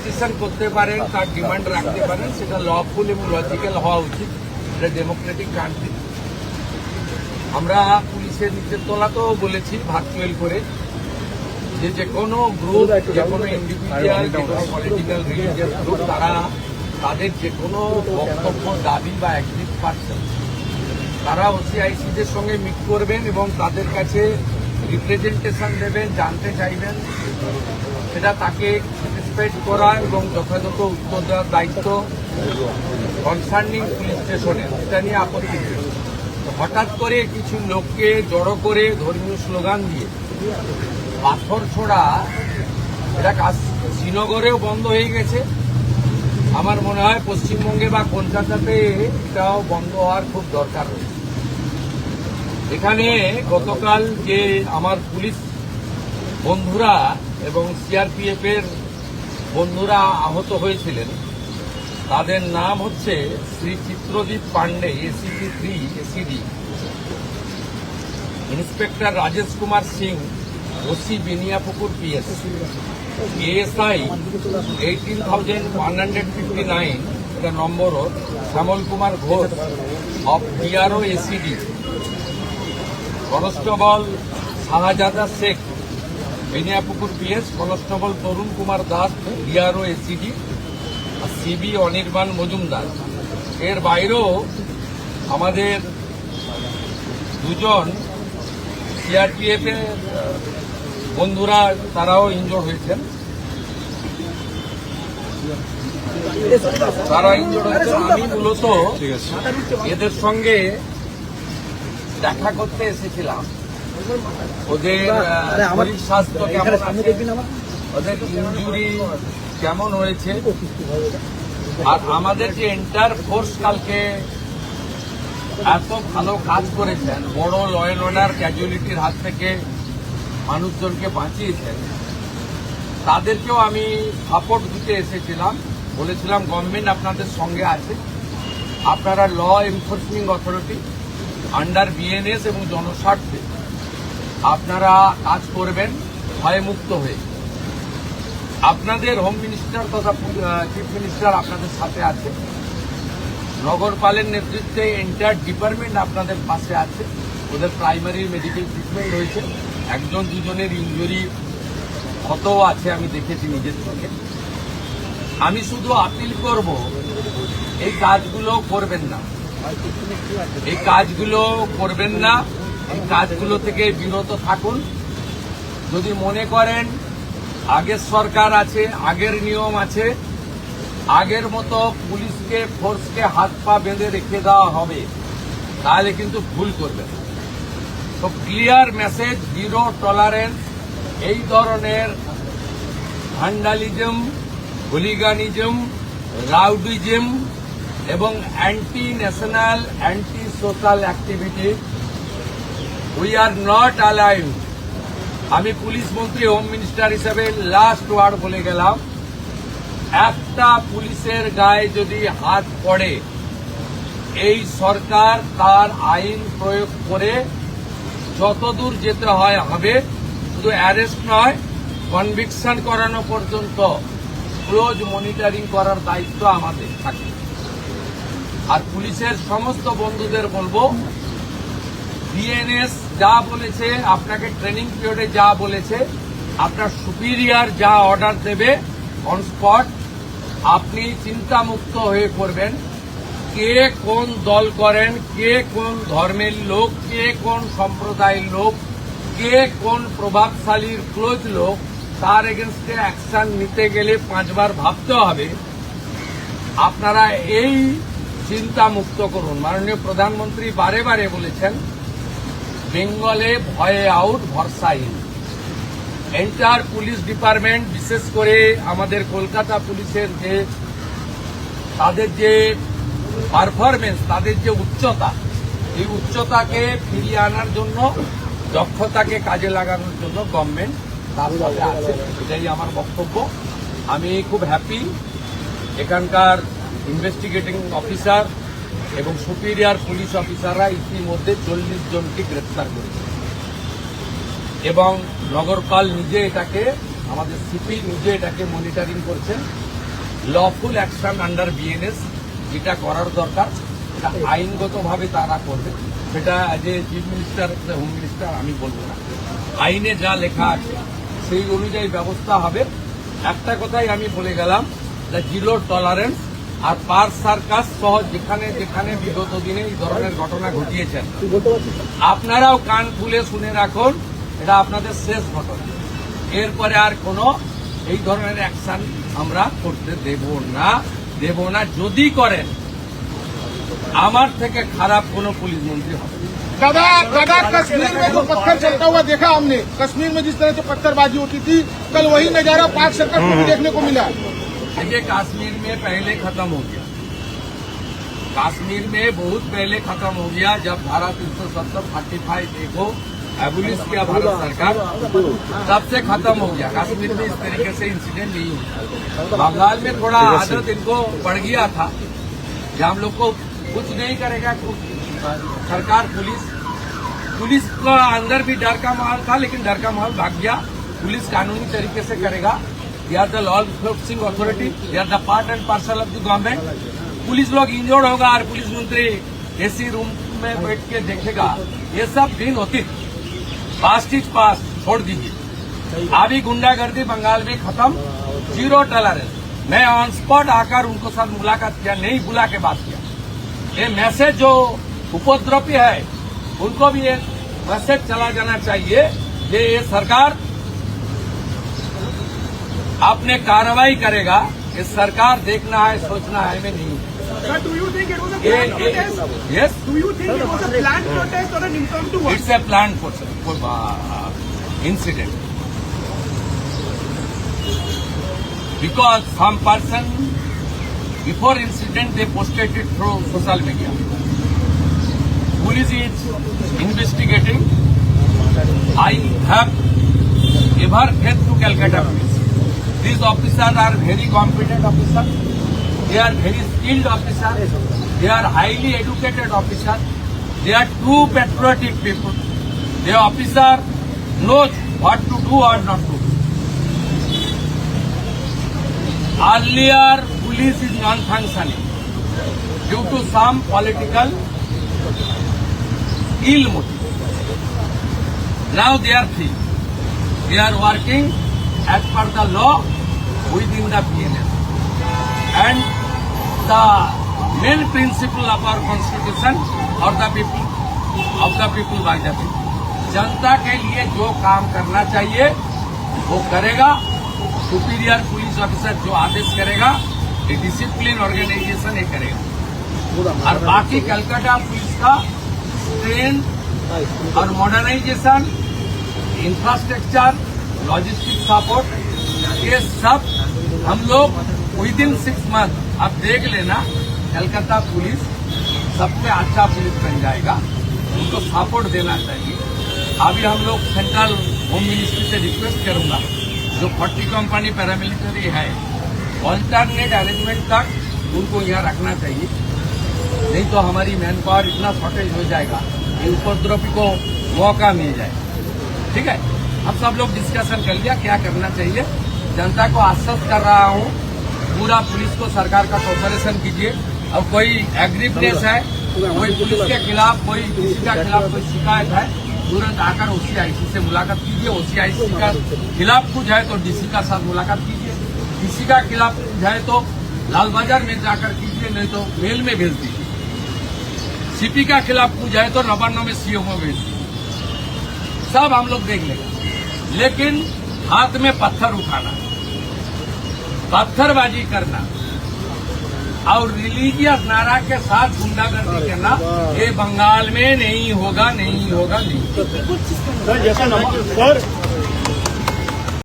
Petition করতে পারেন, তার ডিমান্ড রাখতে পারেন, সেটা লফুল এবং লজিক্যাল হওয়া উচিত। এটা ডেমোক্রেটিক কান্ট্রি। আমরা পুলিশের নিচের তলাতেও বলেছি ভার্চুয়াল করে যে কোনো গ্রুপ, যে কোনো ইন্ডিভিজুয়াল, যে কোনো পলিটিক্যাল রিলিজিয়াস গ্রুপ, তারা তাদের যে কোনো বক্তব্য, দাবি বা অ্যাক্টিভ পারছেন, তারা ওসিআইসিদের সঙ্গে মিট করবেন এবং তাদের কাছে রিপ্রেজেন্টেশন দেবেন, জানতে চাইবেন, সেটা তাকে স্যাটিসফাইড করা এবং যথাযথ উত্তর দেওয়ার দায়িত্ব কনসার্নিং পুলিশ স্টেশনের। এটা নিয়ে আপত্তি নেই। হঠাৎ করে কিছু লোককে জড়ো করে ধর্মীয় স্লোগান দিয়ে পাথর ছোড়া, এটা শ্রীনগরেও বন্ধ হয়ে গেছে। আমার মনে হয় পশ্চিমবঙ্গে বা কলকাতাতে এটাও বন্ধ হওয়ার খুব দরকার রয়েছে। এখানে গতকাল যে আমার পুলিশ বন্ধুরা এবং সিআরপিএফ এর বন্ধুরা আহত হয়েছিলেন, তাদের নাম হচ্ছে Shri Chitradip Pandey, ACP 3 ACD, inspector Rajesh Kumar Singh, OC Beniapukur PS, ASI 18,159 এটা নম্বর, Shyamal Kumar Ghosh of DRO ACD, constable Shahzada Sheikh Beniapukur PS, constable Tarun Kumar Das DRO ACD, CB Anirban Majumdar. এর বাইরেও আমাদের দুজন সিআরপিএফ এর বন্ধুরা, তারাও ইনজোর্ড হয়েছেন। আমি মূলত এদের সঙ্গে দেখা করতে এসেছিলাম, ওদের শরীর স্বাস্থ্য কেমন আছে, ওদের ইনজুরি কেমন হয়েছে, আর আমাদের যে এন্টার ফোর্স কালকে এত ভালো কাজ করেছেন, বড় ল অ্যান্ড অর্ডার ক্যাজুয়ালিটির হাত থেকে মানুষজনকে বাঁচিয়েছেন, তাদেরকেও আমি সাপোর্ট দিতে এসেছিলাম। বলেছিলাম গভর্নমেন্ট আপনাদের সঙ্গে আছে, আপনারা law enforcing authority under BNS এবং জনস্বার্থে আপনারা কাজ করবেন ভয়মুক্ত হয়ে। আপনাদের হোম মিনিস্টার তথা চিফ মিনিস্টার আপনাদের সাথে আছে, নগরপালের নেতৃত্বে এন্টায়ার ডিপার্টমেন্ট আপনাদের পাশে আছে। ওদের প্রাইমারি মেডিকেল ট্রিটমেন্ট হয়েছে, একজন দুজনের ইনজুরি ক্ষতও আছে, আমি দেখেছি নিজের চোখে। আমি শুধু আপিল করব, এই কাজগুলো করবেন না, এই কাজগুলো করবেন না, এই কাজগুলো থেকে বিরত থাকুন। যদি মনে করেন আগের সরকার আছে, আগের নিয়ম আছে, আগের মতো পুলিশকে ফোর্সকে হাত পা বেঁধে রেখে দেওয়া হবে, তাহলে কিন্তু ভুল করবেন। তো ক্লিয়ার মেসেজ, জিরো টলারেন্স এই ধরনের ভ্যান্ডালিজম, হুলিগানিজম, রাউডিজম এবং anti national, anti social activity we are not allowed. আমি পুলিশ মন্ত্রী, হোম মিনিস্টার হিসেবে লাস্ট ওয়ার্ড বলে গেলাম, একটা পুলিশের গায়ে যদি হাত পড়ে, এই সরকার তার আইন প্রয়োগ করে যতদূর যেতে হয় হবে। শুধু অ্যারেস্ট নয়, কনভিকশন করানো পর্যন্ত ক্লোজ মনিটরিং করার দায়িত্ব আমাদের থাকে। আর পুলিশের সমস্ত বন্ধুদের বলবো, বিএনএস যা বলেছে, আপনাকে ট্রেনিং পিরিয়ডে যা বলেছে, আপনার সুপিরিয়র যা অর্ডার দেবে অন স্পট, আপনি চিন্তামুক্ত হয়ে করবেন। কে কোন দল করেন, কে কোন ধর্মের লোক, কে কোন সম্প্রদায়ের লোক, কে কোন প্রভাবশালীর ক্লোজ লোক, তার এগেনস্টে অ্যাকশন নিতে গেলে 5 বার ভাবতে হবে। আপনারা এই চিন্তা মুক্ত করুন। মাননীয় প্রধানমন্ত্রী বারে বারে বলেছেন, বেঙ্গলে ভয়ে আউট, ভরসা ইন। এন্টার পুলিশ ডিপার্টমেন্ট, বিশেষ করে আমাদের কলকাতা পুলিশের যে তাদের যে পারফরমেন্স, তাদের যে উচ্চতা, এই উচ্চতাকে ফিরিয়ে আনার জন্য, দক্ষতাকে কাজে লাগানোর জন্য গভর্নমেন্ট তার সাথে আছে। এটাই আমার বক্তব্য। আমি খুব হ্যাপি, এখানকার ইনভেস্টিগেটিং অফিসার এবং সুপিরিয়র পুলিশ অফিসাররা ইতিমধ্যে 40 জনকে গ্রেপ্তার করেছে এবং নগরপাল নিজে এটাকে, আমাদের সিপি নিজে এটাকে মনিটরিং করছেন লফুল অ্যাকশন আন্ডার বিএনএস যেটা করার দরকার সেটা আইনগতভাবে তারা করবে। সেটা যে চিফ মিনিস্টার হোম মিনিস্টার আমি বলবো না, আইনে যা লেখা আছে সেই অনুযায়ী ব্যবস্থা হবে। একটা কথাই আমি বলে গেলাম যে জিরো টলারেন্স। আর পার সার্কাস সহ যেখানে যেখানে বিগত দিনে এই ধরনের ঘটনা ঘটিয়েছেন আপনারাও কান খুলে শুনে রাখুন, এটা আপনাদের শেষ ঘটনা। এরপরে আর কোনো এই ধরনের অ্যাকশন আমরা করতে দেব না। যদি করেন আমার থেকে খারাপ কোনো পুলিশ মন্ত্রী হবে। दादा कश्मीर में जो पत्थर चलता हुआ देखा हमने, कश्मीर में जिस तरह से पत्थरबाजी होती थी, कल वही नजारा पाक सर्कल में भी देखने को मिला। देखिए कश्मीर में पहले खत्म हो गया, कश्मीर में बहुत पहले खत्म हो गया। जब धारा 370 45 देखो एबुलिश किया भारत सरकार, तब से खत्म हो गया। कश्मीर में इस तरीके से इंसिडेंट नहीं हुआ। बंगाल में थोड़ा आदत इनको बढ़ गया था कि हम लोग को कुछ नहीं करेगा सरकार। पुलिस का अंदर भी डर का माहौल था, लेकिन डर का माहौल भाग गया। पुलिस कानूनी तरीके से करेगा। They are the law enforcing authority, they are the part and parcel of the government. Police लोग इंजर्ड होगा और पुलिस मंत्री एसी रूम में बैठ के देखेगा, ये सब दिन होती। पास्ट इज पास्ट, छोड़ दीजिए। अभी गुंडागर्दी बंगाल में खत्म, जीरो टॉलरेंस। मैं ऑन स्पॉट आकर उनको साथ मुलाकात किया, नहीं बुला के बात किया। ये मैसेज जो उपद्रवी है उनको भी एक मैसेज चला जाना चाहिए कि ये सरकार अपने कार्रवाई करेगा। ये सरकार देखना है, सोचना है, मैं नहीं। Sir, do you think it was a planned protest? Yes, Do you think it was a planned protest or an impromptu one? it's a planned incident. Because some person before incident they posted it through social media. Police is investigating. I have ever faith to Calcutta police. These officers are very competent officers. They are very skilled officers. They are highly educated officers. They are true patriotic people. The officer knows what to do or not to do. Earlier, police is non-functioning due to some political ill motive. Now they are free. They are working as per the law within the BNS. And the main principle of our constitution or the people of the people by the people. जनता के लिए जो काम करना चाहिए वो करेगा। Superior police officer जो आदेश करेगा, ये डिसिप्लिन ऑर्गेनाइजेशन ये करेगा। और बाकी कलकत्ता पुलिस का ट्रेन और मॉडर्नाइजेशन, इंफ्रास्ट्रक्चर, लॉजिस्टिक सपोर्ट, ये सब हम लोग विद इन 6 मंथ आप देख लेना कलकत्ता पुलिस सबसे अच्छा पुलिस बन जाएगा। उनको सपोर्ट देना चाहिए। अभी हम लोग सेंट्रल होम मिनिस्ट्री से रिक्वेस्ट करूंगा, जो 40 कंपनी पैरामिलिट्री है, ऑल्टरनेट अरेंजमेंट तक उनको यहाँ रखना चाहिए। नहीं तो हमारी मैन पावर इतना शॉर्टेज हो जाएगा कि उपद्रवी को मौका मिल जाएगा। ठीक है, हम सब लोग डिस्कशन कर लिया क्या करना चाहिए। जनता को आश्वस्त कर रहा हूँ, पूरा पुलिस को सरकार का कोऑपरेशन कीजिए। अब कोई एग्रीवनेस है, कोई पुलिस के खिलाफ, कोई किसी का खिलाफ कोई शिकायत है, तुरंत आकर OCIC से मुलाकात कीजिए। OCIC का खिलाफ कुछ है तो DC का साथ मुलाकात कीजिए। DC का खिलाफ कुछ है तो लाल बाजार में जाकर कीजिए, नहीं तो मेल में भेज दीजिए। CP का खिलाफ कुछ है तो नवान्न में CO में भेज दीजिए। सब हम लोग देख लेंगे, लेकिन हाथ में पत्थर उठाना, पत्थरबाजी करना और रिलीजियस नारा के साथ गुंडागर्दी करना, ये बंगाल में नहीं होगा, नहीं होगा, नहीं। सर, जैसा